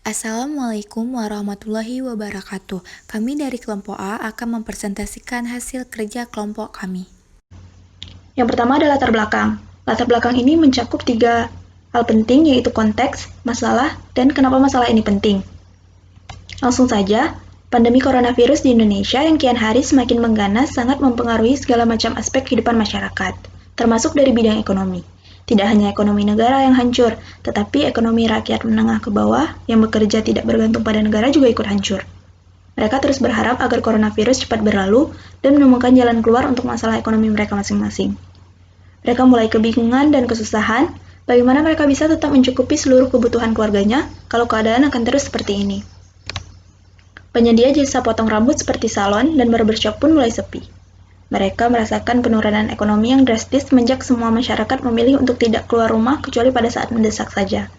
Assalamualaikum warahmatullahi wabarakatuh. Kami dari kelompok A akan mempresentasikan hasil kerja kelompok kami. Yang pertama adalah latar belakang. Latar belakang ini mencakup 3 hal penting, yaitu konteks, masalah, dan kenapa masalah ini penting. Langsung saja, pandemi coronavirus di Indonesia yang kian hari semakin mengganas sangat mempengaruhi segala macam aspek kehidupan masyarakat, termasuk dari bidang ekonomi. Tidak hanya ekonomi negara yang hancur, tetapi ekonomi rakyat menengah ke bawah yang bekerja tidak bergantung pada negara juga ikut hancur. Mereka terus berharap agar coronavirus cepat berlalu dan menemukan jalan keluar untuk masalah ekonomi mereka masing-masing. Mereka mulai kebingungan dan kesusahan, bagaimana mereka bisa tetap mencukupi seluruh kebutuhan keluarganya kalau keadaan akan terus seperti ini. Penyedia jasa potong rambut seperti salon dan barbershop pun mulai sepi. Mereka merasakan penurunan ekonomi yang drastis semenjak semua masyarakat memilih untuk tidak keluar rumah kecuali pada saat mendesak saja.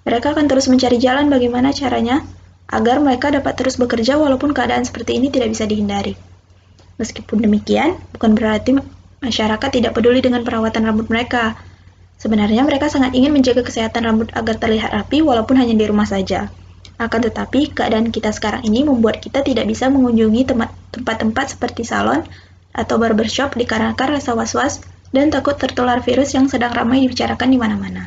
Mereka akan terus mencari jalan bagaimana caranya agar mereka dapat terus bekerja walaupun keadaan seperti ini tidak bisa dihindari. Meskipun demikian, bukan berarti masyarakat tidak peduli dengan perawatan rambut mereka. Sebenarnya mereka sangat ingin menjaga kesehatan rambut agar terlihat rapi walaupun hanya di rumah saja. Akan tetapi, keadaan kita sekarang ini membuat kita tidak bisa mengunjungi tempat-tempat seperti salon atau barbershop dikarenakan rasa was-was dan takut tertular virus yang sedang ramai dibicarakan di mana-mana.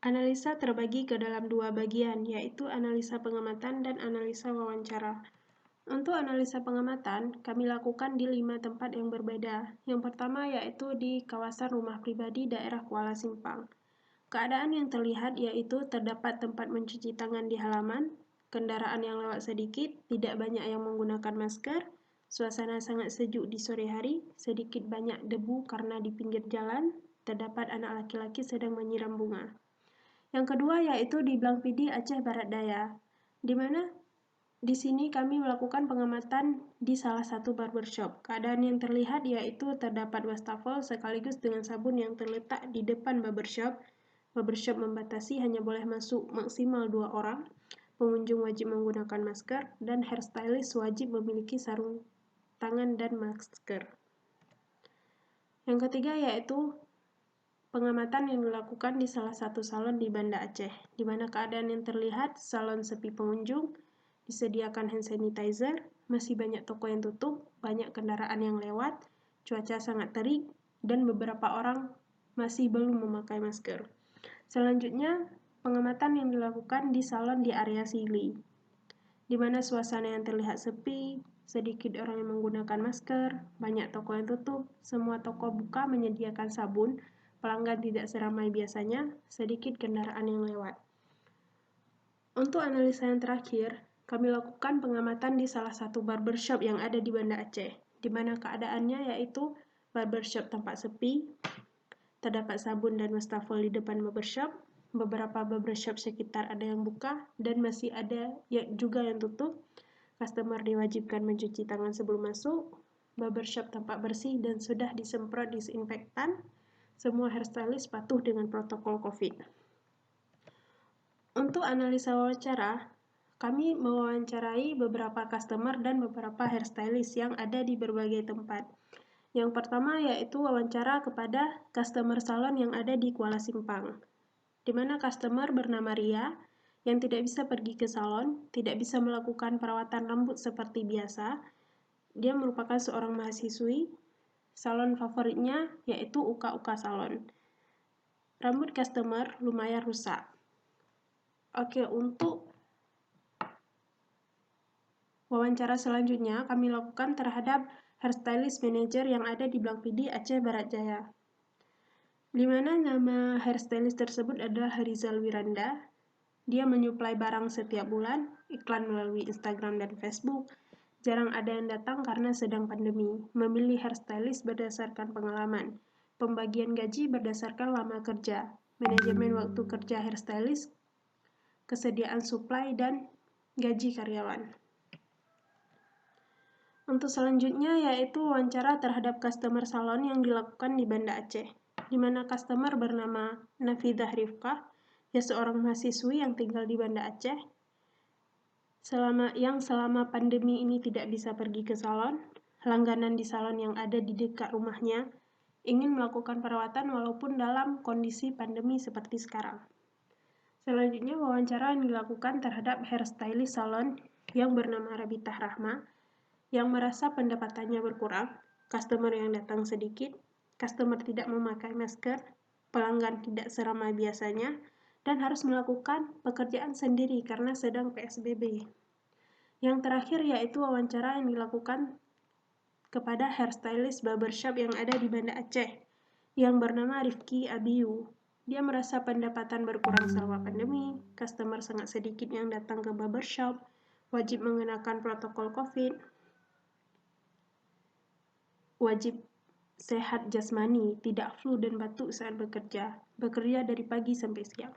Analisa terbagi ke dalam 2 bagian, yaitu analisa pengamatan dan analisa wawancara. Untuk analisa pengamatan, kami lakukan di 5 tempat yang berbeda. Yang pertama yaitu di kawasan rumah pribadi daerah Kuala Simpang. Keadaan yang terlihat yaitu terdapat tempat mencuci tangan di halaman, kendaraan yang lewat sedikit, tidak banyak yang menggunakan masker, suasana sangat sejuk di sore hari, sedikit banyak debu karena di pinggir jalan, terdapat anak laki-laki sedang menyiram bunga. Yang kedua yaitu di Blangpidi, Aceh Barat Daya, di mana di sini kami melakukan pengamatan di salah satu barbershop. Keadaan yang terlihat yaitu terdapat wastafel sekaligus dengan sabun yang terletak di depan barbershop. Barbershop membatasi hanya boleh masuk maksimal 2 orang. Pengunjung wajib menggunakan masker dan hairstylist wajib memiliki sarung tangan dan masker. Yang ketiga yaitu pengamatan yang dilakukan di salah satu salon di Banda Aceh, di mana keadaan yang terlihat salon sepi pengunjung, disediakan hand sanitizer, masih banyak toko yang tutup, banyak kendaraan yang lewat, cuaca sangat terik, dan beberapa orang masih belum memakai masker. Selanjutnya, pengamatan yang dilakukan di salon di area Sili, di mana suasana yang terlihat sepi, sedikit orang yang menggunakan masker, banyak toko yang tutup, semua toko buka menyediakan sabun, pelanggan tidak seramai biasanya, sedikit kendaraan yang lewat. Untuk analisa yang terakhir, kami lakukan pengamatan di salah satu barbershop yang ada di Banda Aceh, di mana keadaannya yaitu barbershop tampak sepi, terdapat sabun dan wastafel di depan barbershop, beberapa barbershop sekitar ada yang buka, dan masih ada juga yang tutup. Customer diwajibkan mencuci tangan sebelum masuk, barbershop tampak bersih dan sudah disemprot disinfektan, semua hairstylist patuh dengan protokol COVID. Untuk analisa wawancara, kami mewawancarai beberapa customer dan beberapa hairstylist yang ada di berbagai tempat. Yang pertama yaitu wawancara kepada customer salon yang ada di Kuala Simpang, di mana customer bernama Ria yang tidak bisa pergi ke salon, tidak bisa melakukan perawatan rambut seperti biasa. Dia merupakan seorang mahasiswi. Salon favoritnya yaitu Uka Salon. Rambut customer lumayan rusak. Oke, untuk wawancara selanjutnya kami lakukan terhadap hairstylist manager yang ada di Blangpidi, Aceh Barat Jaya, di mana nama hairstylist tersebut adalah Harizal Wiranda. Dia menyuplai barang setiap bulan, iklan melalui Instagram dan Facebook. Jarang ada yang datang karena sedang pandemi. Memilih hairstylist berdasarkan pengalaman. Pembagian gaji berdasarkan lama kerja. Manajemen waktu kerja hairstylist, kesediaan suplai, dan gaji karyawan. Untuk selanjutnya yaitu wawancara terhadap customer salon yang dilakukan di Banda Aceh, di mana customer bernama Nafidah Rifkah, dia seorang mahasiswi yang tinggal di Banda Aceh, selama pandemi ini tidak bisa pergi ke salon. Langganan di salon yang ada di dekat rumahnya ingin melakukan perawatan walaupun dalam kondisi pandemi seperti sekarang. Selanjutnya, wawancara yang dilakukan terhadap hairstylist salon yang bernama Rabitah Rahma yang merasa pendapatannya berkurang, customer yang datang sedikit, customer tidak memakai masker, pelanggan tidak seramai biasanya, dan harus melakukan pekerjaan sendiri karena sedang PSBB. Yang terakhir yaitu wawancara yang dilakukan kepada hairstylist barbershop yang ada di Banda Aceh yang bernama Rifki Abiyu. Dia merasa pendapatan berkurang selama pandemi, customer sangat sedikit yang datang ke barbershop, wajib mengenakan protokol COVID, wajib sehat jasmani, tidak flu dan batuk saat bekerja dari pagi sampai siang.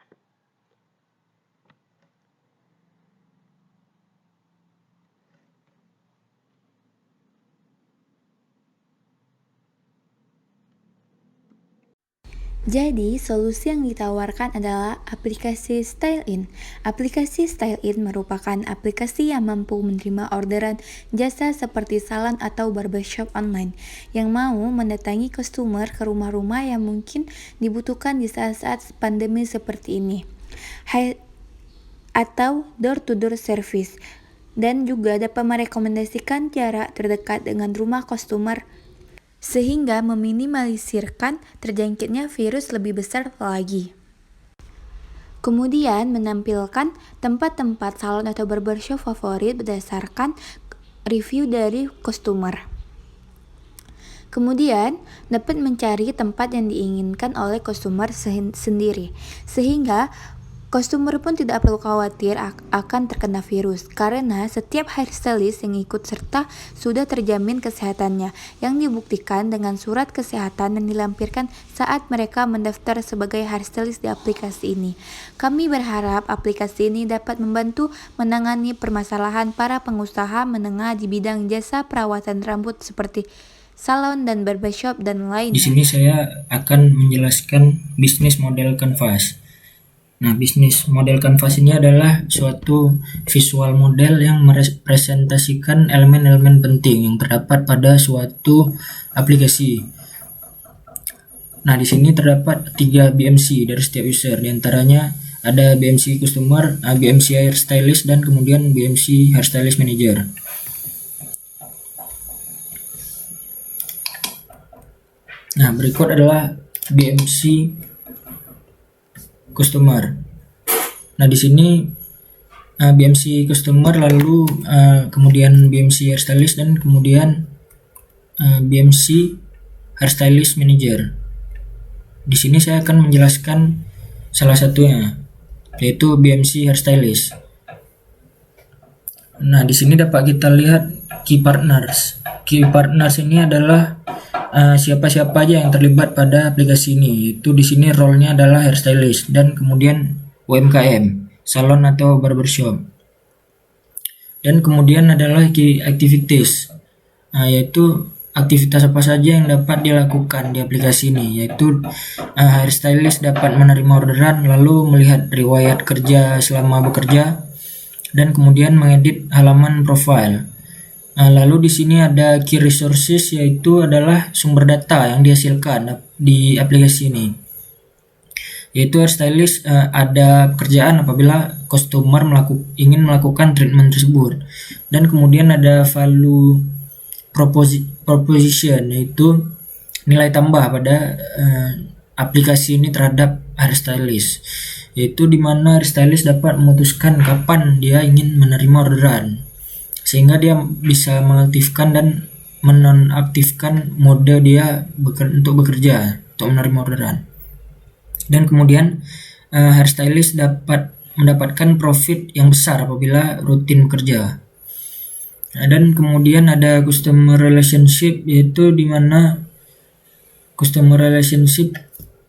Jadi, solusi yang ditawarkan adalah aplikasi StyleIn. Aplikasi StyleIn merupakan aplikasi yang mampu menerima orderan jasa seperti salon atau barbershop online yang mau mendatangi customer ke rumah-rumah yang mungkin dibutuhkan di saat-saat pandemi seperti ini. Atau door-to-door service, dan juga dapat merekomendasikan jarak terdekat dengan rumah customer sehingga meminimalisirkan terjangkitnya virus lebih besar lagi. Kemudian menampilkan tempat-tempat salon atau barbershop favorit berdasarkan review dari customer. Kemudian dapat mencari tempat yang diinginkan oleh customer sendiri, sehingga customer pun tidak perlu khawatir akan terkena virus, karena setiap hairstylist yang ikut serta sudah terjamin kesehatannya, yang dibuktikan dengan surat kesehatan yang dilampirkan saat mereka mendaftar sebagai hairstylist di aplikasi ini. Kami berharap aplikasi ini dapat membantu menangani permasalahan para pengusaha menengah di bidang jasa perawatan rambut seperti salon dan barbershop dan lainnya. Di sini saya akan menjelaskan bisnis model Canvas. Nah, bisnis model Canvas ini adalah suatu visual model yang merepresentasikan elemen-elemen penting yang terdapat pada suatu aplikasi. Nah, di sini terdapat 3 BMC dari setiap user. Di antaranya ada BMC Customer, BMC Hairstylist, dan kemudian BMC Hairstylist Manager. Nah, berikut adalah BMC Customer. Nah, di sini BMC Customer, lalu kemudian BMC Hairstylist, dan kemudian BMC Hairstylist Manager. Di sini saya akan menjelaskan salah satunya, yaitu BMC Hairstylist. Nah, di sini dapat kita lihat key partners. Key partners ini adalah siapa-siapa aja yang terlibat pada aplikasi ini. Itu di sini role-nya adalah hairstylist, dan kemudian UMKM, salon atau barbershop. Dan kemudian adalah key activities, yaitu aktivitas apa saja yang dapat dilakukan di aplikasi ini, yaitu hairstylist dapat menerima orderan, lalu melihat riwayat kerja selama bekerja, dan kemudian mengedit halaman profile. Lalu di sini ada key resources, yaitu adalah sumber data yang dihasilkan di aplikasi ini. Yaitu hairstylist ada pekerjaan apabila customer ingin melakukan treatment tersebut. Dan kemudian ada value proposition, yaitu nilai tambah pada aplikasi ini terhadap hairstylist. Yaitu di mana hairstylist dapat memutuskan kapan dia ingin menerima orderan, sehingga dia bisa mengaktifkan dan menonaktifkan mode dia untuk bekerja, untuk menerima orderan. Dan kemudian hairstylist dapat mendapatkan profit yang besar apabila rutin bekerja. Dan kemudian ada customer relationship, yaitu di mana customer relationship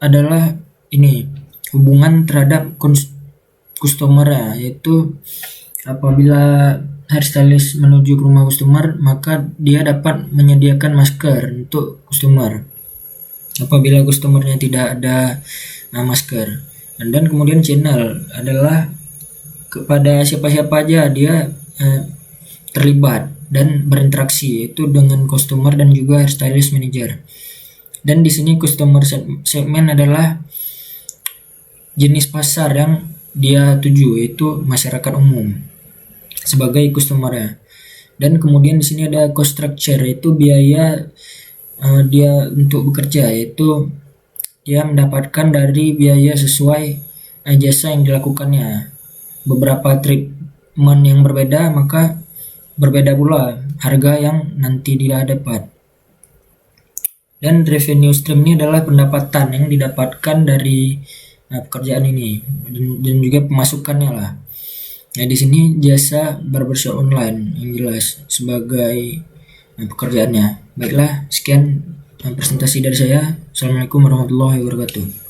adalah ini hubungan terhadap customer, yaitu apabila hairstylist menuju ke rumah customer, maka dia dapat menyediakan masker untuk customer apabila customernya tidak ada masker. Dan kemudian channel adalah kepada siapa-siapa aja dia terlibat dan berinteraksi, yaitu dengan customer dan juga hairstylist manager. Dan di sini customer segment adalah jenis pasar yang dia tuju, yaitu masyarakat umum sebagai customer-nya. Dan kemudian di sini ada cost structure, yaitu biaya dia untuk bekerja, yaitu dia mendapatkan dari biaya sesuai jasa yang dilakukannya. Beberapa treatment yang berbeda, maka berbeda pula harga yang nanti dia dapat. Dan revenue stream ini adalah pendapatan yang didapatkan dari pekerjaan ini dan juga pemasukannya lah. Nah, di sini jasa barbershop online yang jelas sebagai pekerjaannya. Baiklah, sekian presentasi dari saya. Assalamualaikum warahmatullahi wabarakatuh.